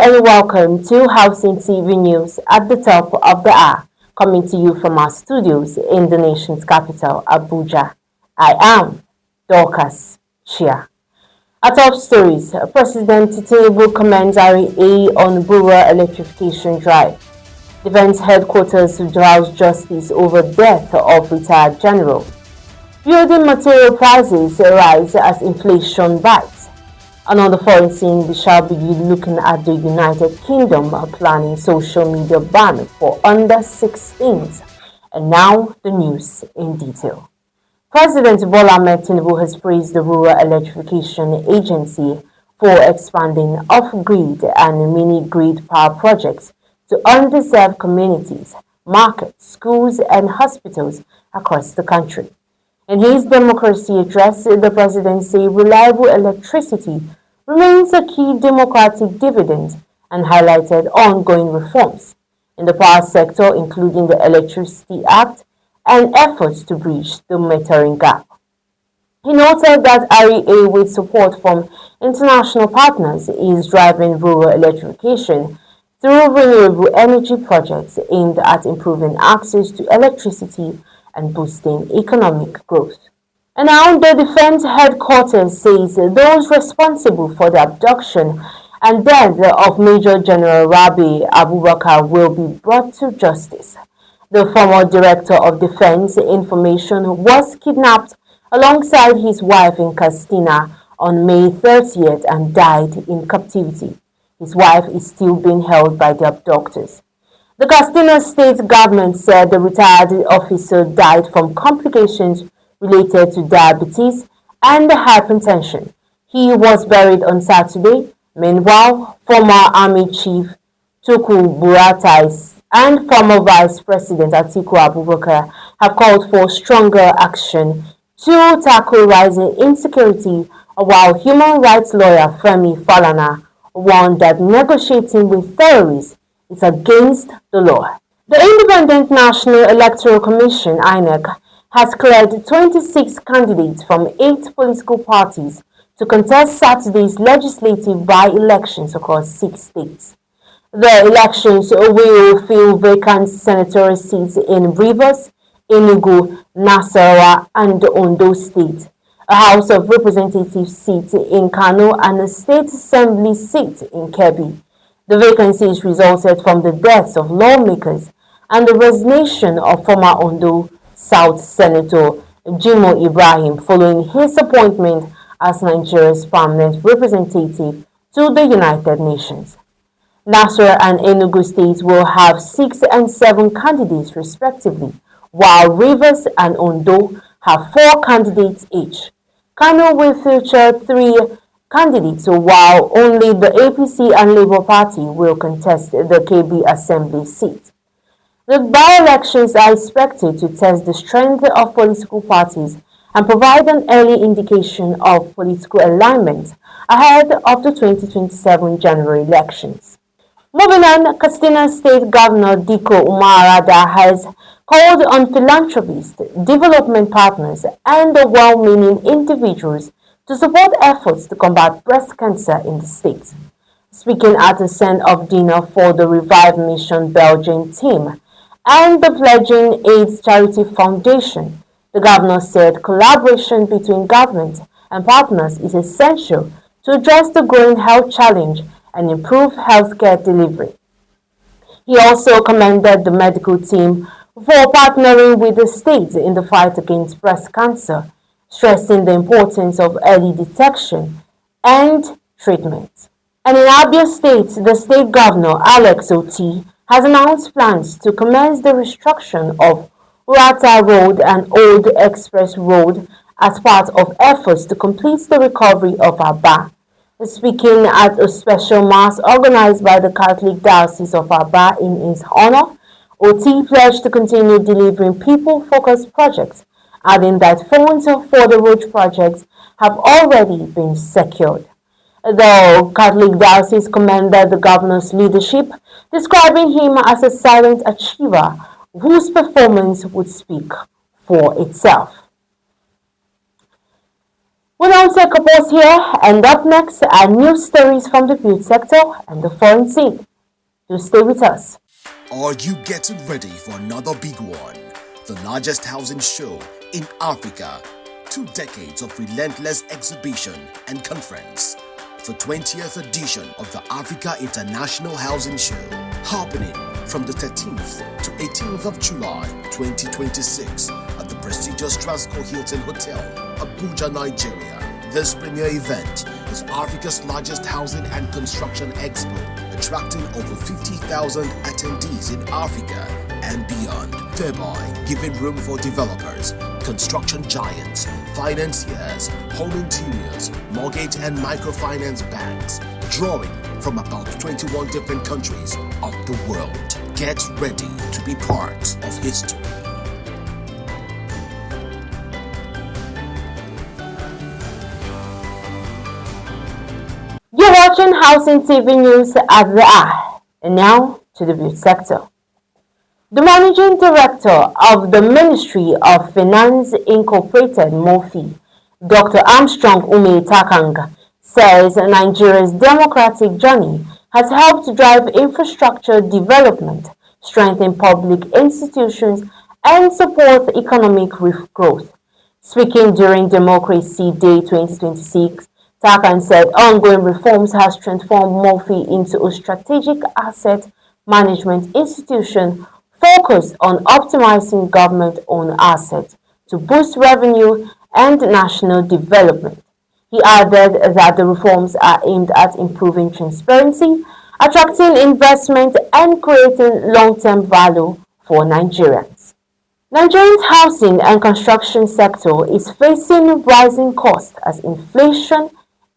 and welcome to Housing TV News at the top of the hour, coming to you from our studios in the nation's capital, Abuja. I am Dorcas Chia. Our top stories: President Tinubu commends REA on rural electrification drive. Defense headquarters vows justice over death of retired general. Building material prices rise as inflation bites. And on the foreign scene, we shall be looking at the United Kingdom planning social media ban for under 16s. And now the news in detail. President Bola Ahmed Tinubu has praised the Rural Electrification Agency for expanding off-grid and mini-grid power projects to undeserved communities, markets, schools, and hospitals across the country. In his democracy address, the president said reliable electricity remains a key democratic dividend and highlighted ongoing reforms in the power sector, including the Electricity Act and efforts to bridge the metering gap. He noted that REA, with support from international partners, is driving rural electrification through renewable energy projects aimed at improving access to electricity and boosting economic growth. And now the Defense Headquarters says those responsible for the abduction and death of Major General Rabe Abubakar will be brought to justice. The former Director of Defense Information was kidnapped alongside his wife in Katsina on May 30th and died in captivity. His wife is still being held by the abductors. The Katsina state government said the retired officer died from complications related to diabetes and hypertension. He was buried on Saturday. Meanwhile, former Army Chief Tuku Buratai and former Vice President Atiku Abubakar have called for stronger action to tackle rising insecurity, while human rights lawyer Femi Falana warned that negotiating with terrorists is against the law. The Independent National Electoral Commission (INEC) has cleared 26 candidates from 8 political parties to contest Saturday's legislative by-elections across 6 states. The elections will fill vacant senatorial seats in Rivers, Enugu, Nasarawa, and Ondo State, a House of Representatives seat in Kano, and a State Assembly seat in Kebbi. The vacancies resulted from the deaths of lawmakers and the resignation of former Ondo South Senator Jimo Ibrahim following his appointment as Nigeria's permanent representative to the United Nations. Nasarawa and Enugu states will have 6 and 7 candidates respectively, while Rivers and Ondo have 4 candidates each. Kano will feature 3 candidates, while only the APC and Labour Party will contest the KB Assembly seat. The by-elections are expected to test the strength of political parties and provide an early indication of political alignment ahead of the 2027 general elections. Moving on, Katsina State Governor Diko Umar Radda has called on philanthropists, development partners, and well-meaning individuals to support efforts to combat breast cancer in the state. Speaking at a send-off dinner for the Revive Mission Belgian team and the Pledging AIDS Charity Foundation, the governor said collaboration between government and partners is essential to address the growing health challenge and improve healthcare delivery. He also commended the medical team for partnering with the state in the fight against breast cancer, stressing the importance of early detection and treatment. And in Abia State, the state governor, Alex Otti, has announced plans to commence the reconstruction of Uratta Road and Old Express Road as part of efforts to complete the recovery of Abia. Speaking at a special mass organized by the Catholic Diocese of Abia in his honor, Otti pledged to continue delivering people-focused projects, adding that funds for the road projects have already been secured. The Catholic Diocese commended the governor's leadership, describing him as a silent achiever whose performance would speak for itself. We'll now take a pause here, and up next are news stories from the youth sector and the foreign scene. Do stay with us. Are you getting ready for another big one? The largest housing show in Africa. 2 decades of relentless exhibition and conference. The 20th edition of the Africa International Housing Show, happening from the 13th to 18th of July 2026 at the prestigious Transcorp Hilton Hotel, Abuja, Nigeria. This premier event is Africa's largest housing and construction expo, attracting over 50,000 attendees in Africa and beyond, thereby giving room for developers, construction giants, financiers, home interiors, mortgage and microfinance banks, drawing from about 21 different countries of the world. Get ready to be part of history. You're watching Housing TV News at the Eye, and now to the youth sector. The Managing Director of the Ministry of Finance Incorporated, MOFI, Dr. Armstrong Takang, says Nigeria's democratic journey has helped drive infrastructure development, strengthen public institutions, and support economic growth. Speaking during Democracy Day 2026, Takang said ongoing reforms has transformed MOFI into a strategic asset management institution focused on optimizing government-owned assets to boost revenue and national development. He added that the reforms are aimed at improving transparency, attracting investment, and creating long-term value for Nigerians. Nigeria's housing and construction sector is facing rising costs as inflation,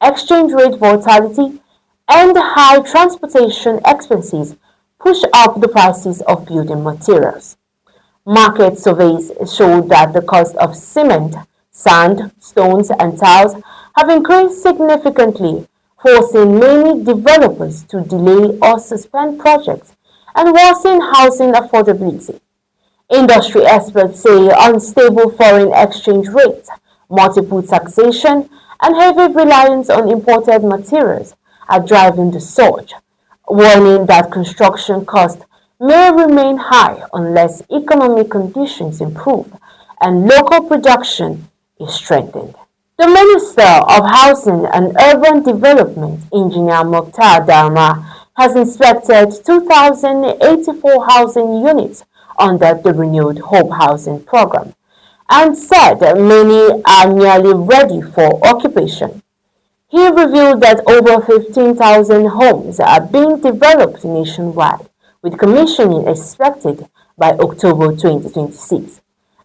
exchange rate volatility, and high transportation expenses push up the prices of building materials. Market surveys show that the cost of cement, sand, stones, and tiles have increased significantly, forcing many developers to delay or suspend projects and worsen housing affordability. Industry experts say unstable foreign exchange rates, multiple taxation, and heavy reliance on imported materials are driving the surge, warning that construction costs may remain high unless economic conditions improve and local production is strengthened. The Minister of Housing and Urban Development, Engineer Mokhtar Darma, has inspected 2,084 housing units under the renewed Hope Housing Program and said many are nearly ready for occupation. He revealed that over 15,000 homes are being developed nationwide, with commissioning expected by October 2026.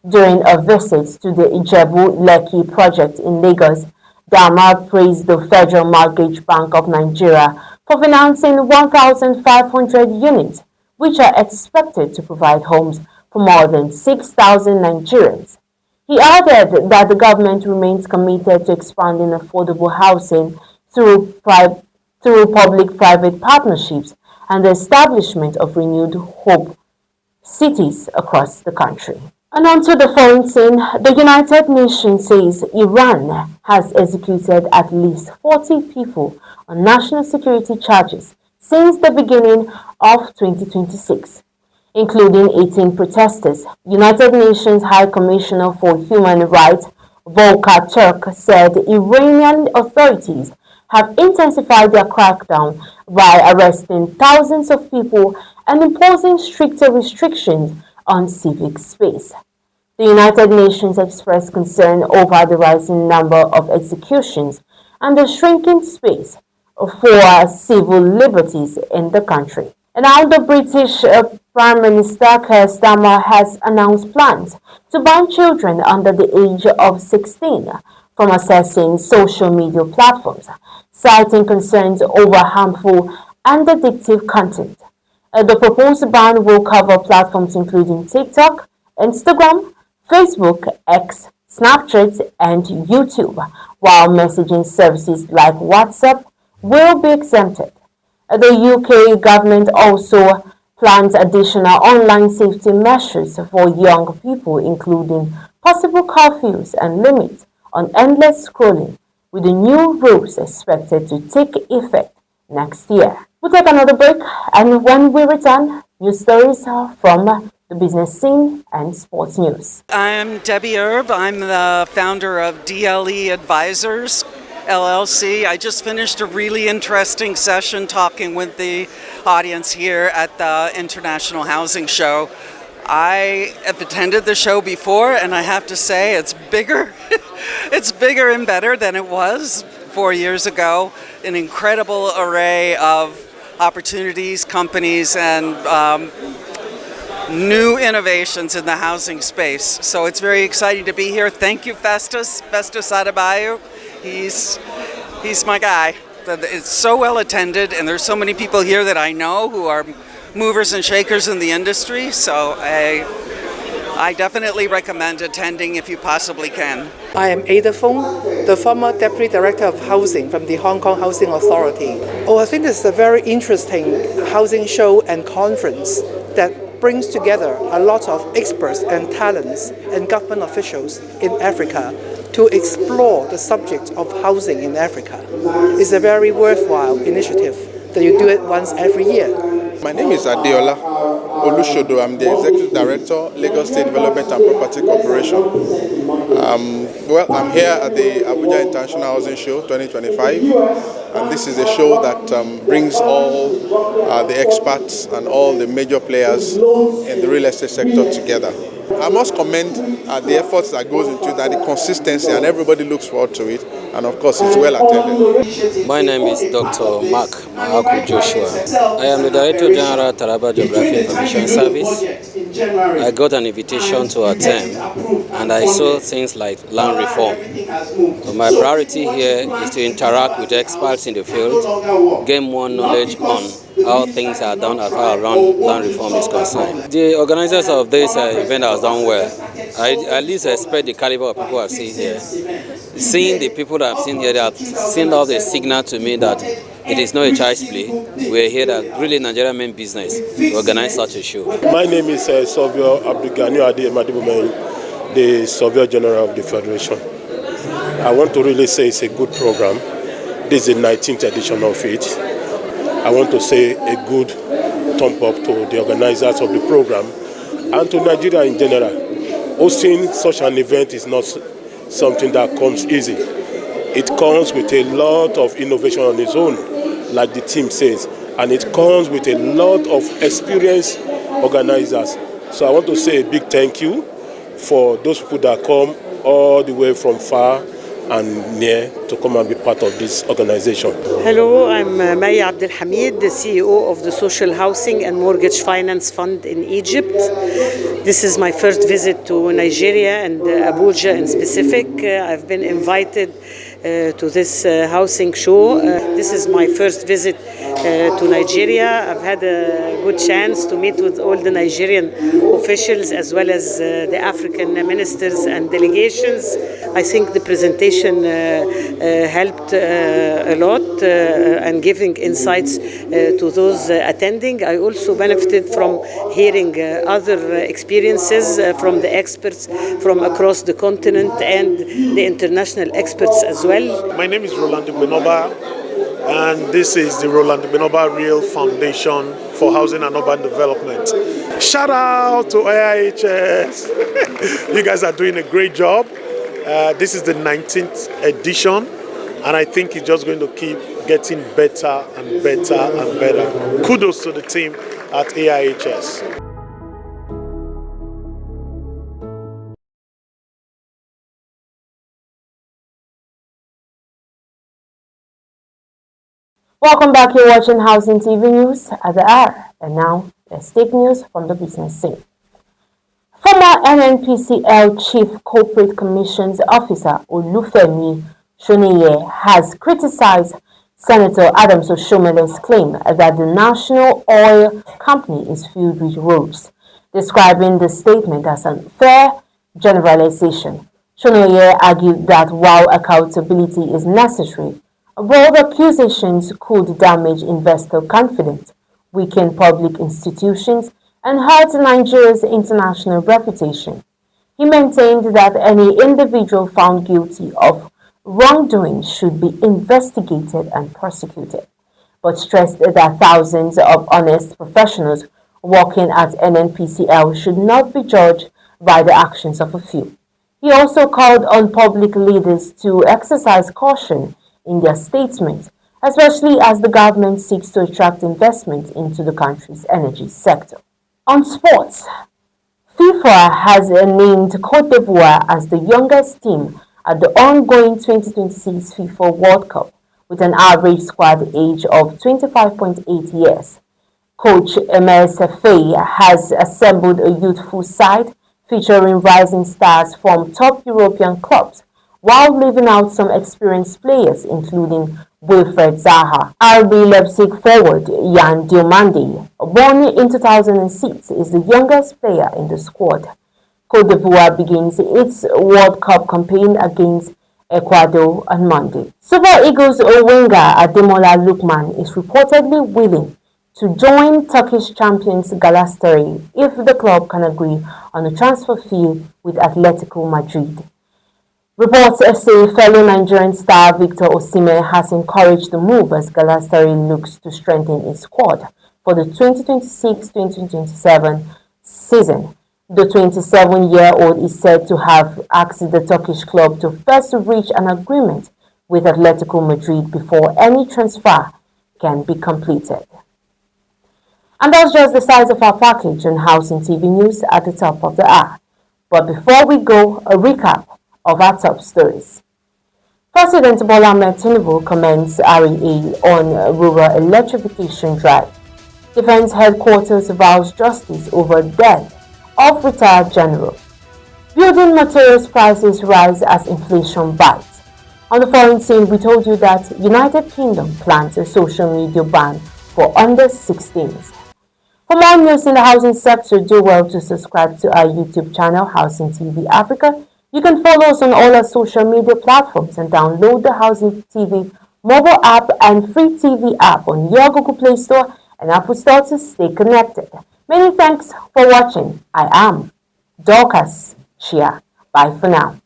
During a visit to the Ijebu-Lekki project in Lagos, Dama praised the Federal Mortgage Bank of Nigeria for financing 1,500 units, which are expected to provide homes for more than 6,000 Nigerians. He added that the government remains committed to expanding affordable housing through public-private partnerships and the establishment of renewed hope cities across the country. And on to the foreign scene, the United Nations says Iran has executed at least 40 people on national security charges since the beginning of 2026. Including 18 protesters. United Nations High Commissioner for Human Rights, Volker Turk, said Iranian authorities have intensified their crackdown by arresting thousands of people and imposing stricter restrictions on civic space. The United Nations expressed concern over the rising number of executions and the shrinking space for civil liberties in the country. And now the British Prime Minister Keir Starmer has announced plans to ban children under the age of 16 from accessing social media platforms, citing concerns over harmful and addictive content. The proposed ban will cover platforms including TikTok, Instagram, Facebook, X, Snapchat, and YouTube, while messaging services like WhatsApp will be exempted. The UK government also plans additional online safety measures for young people, including possible curfews and limits on endless scrolling with the new rules expected to take effect next year. We'll take another break, and when we return, news stories from the business scene and sports news. I'm Debbie Erb. I'm the founder of DLE Advisors, LLC. I just finished a really interesting session talking with the audience here at the International Housing Show. I have attended the show before, and I have to say it's bigger. It's bigger and better than it was 4 years ago. An incredible array of opportunities, companies, and new innovations in the housing space. So it's very exciting to be here. Thank you, Festus Adebayo. He's my guy. It's so well attended, and there's so many people here that I know who are movers and shakers in the industry. So I definitely recommend attending if you possibly can. I am Ada Fong, the former Deputy Director of Housing from the Hong Kong Housing Authority. I think it's a very interesting housing show and conference that brings together a lot of experts and talents and government officials in Africa to explore the subject of housing in Africa. It's a very worthwhile initiative that you do it once every year. My name is Adeola Olushodo. I'm the Executive Director, Lagos State Development and Property Corporation. I'm here at the Abuja International Housing Show 2025, and this is a show that brings all the experts and all the major players in the real estate sector together. I must commend the efforts that goes into that, the consistency, and everybody looks forward to it, and of course it's well attended. My name is Dr. Mark Mahaku Joshua. I am the Director General Taraba Geography Information Service. I got an invitation to attend, and I saw things like land reform. So my priority here is to interact with experts in the field, gain more knowledge on how things are done as far as land reform is concerned. The organizers of this event has done well. I at least expect the caliber of people I've seen here. Seeing the people that I've seen here, they have sent out a signal to me that it is not a child's play. We're here that really Nigerian men business to organize such a show. My name is Surveyor Abdulgani Ademadibumen, the Surveyor General of the Federation. I want to really say it's a good program. This is the 19th edition of it. I want to say a good thumb up to the organizers of the program and to Nigeria in general. Hosting such an event is not something that comes easy. It comes with a lot of innovation on its own, like the team says, and it comes with a lot of experienced organizers. So I want to say a big thank you for those people that come all the way from far and near to come and be part of this organization. Hello, I'm Maya Abdel Hamid, the CEO of the Social Housing and Mortgage Finance Fund in Egypt. This is my first visit to Nigeria and Abuja in specific. I've been invited to this housing show. This is my first visit to Nigeria. I've had a good chance to meet with all the Nigerian officials as well as the African ministers and delegations. I think the presentation helped a lot and giving insights to those attending. I also benefited from hearing other experiences from the experts from across the continent and the international experts as well. My name is Roland Benoba, and this is the Roland Benoba Real Foundation for Housing and Urban Development. Shout out to IHS. You guys are doing a great job. This is the 19th edition, and I think it's just going to keep getting better and better and better. Kudos to the team at AIHS. Welcome back. You're watching Housing TV News at the hour. And now, let's take news from the business scene. Former NNPCL Chief Corporate Commissions Officer Olufemi Shoneye has criticized Senator Adams Oshomele's claim that the National Oil Company is filled with rogues, describing the statement as an unfair generalization. Shoneye argued that while accountability is necessary, bold accusations could damage investor confidence, weaken public institutions, and hurt Nigeria's international reputation. He maintained that any individual found guilty of wrongdoing should be investigated and prosecuted, but stressed that thousands of honest professionals working at NNPCL should not be judged by the actions of a few. He also called on public leaders to exercise caution in their statements, especially as the government seeks to attract investment into the country's energy sector. On sports, FIFA has named Côte d'Ivoire as the youngest team at the ongoing 2026 FIFA World Cup with an average squad age of 25.8 years. Coach Emes Faye has assembled a youthful side featuring rising stars from top European clubs, while leaving out some experienced players including Wilfred Zaha. RB Leipzig forward Yan Diomande, born in 2006, is the youngest player in the squad. Côte d'Ivoire begins its World Cup campaign against Ecuador on Monday. Super Eagles winger Ademola Lookman is reportedly willing to join Turkish champions Galatasaray if the club can agree on a transfer fee with Atletico Madrid. Reports say fellow Nigerian star Victor Osimhen has encouraged the move as Galatasaray looks to strengthen its squad for the 2026-2027 season. The 27-year-old is said to have asked the Turkish club to first reach an agreement with Atletico Madrid before any transfer can be completed. And that's just the size of our package on Housing TV News at the top of the hour. But before we go, a recap of our top stories. President Tinubu commends REA on rural electrification drive. Defense headquarters vows justice over death of retired general. Building materials prices rise as inflation bites. On the foreign scene, we told you that United Kingdom plans a social media ban for under 16s. For more news in the housing sector, do well to subscribe to our YouTube channel, Housing TV Africa. You can follow us on all our social media platforms and download the Housing TV mobile app and free TV app on your Google Play Store and Apple Store to stay connected. Many thanks for watching. I am Dorcas Chia. Bye for now.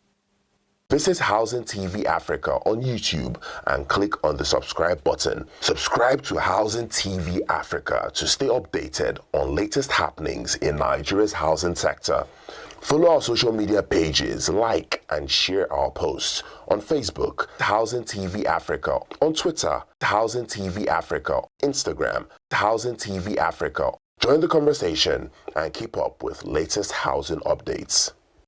Visit Housing TV Africa on YouTube and click on the subscribe button. Subscribe to Housing TV Africa to stay updated on latest happenings in Nigeria's housing sector. Follow our social media pages, like and share our posts on Facebook, Housing TV Africa, on Twitter, Housing TV Africa, Instagram, Housing TV Africa. Join the conversation and keep up with latest housing updates.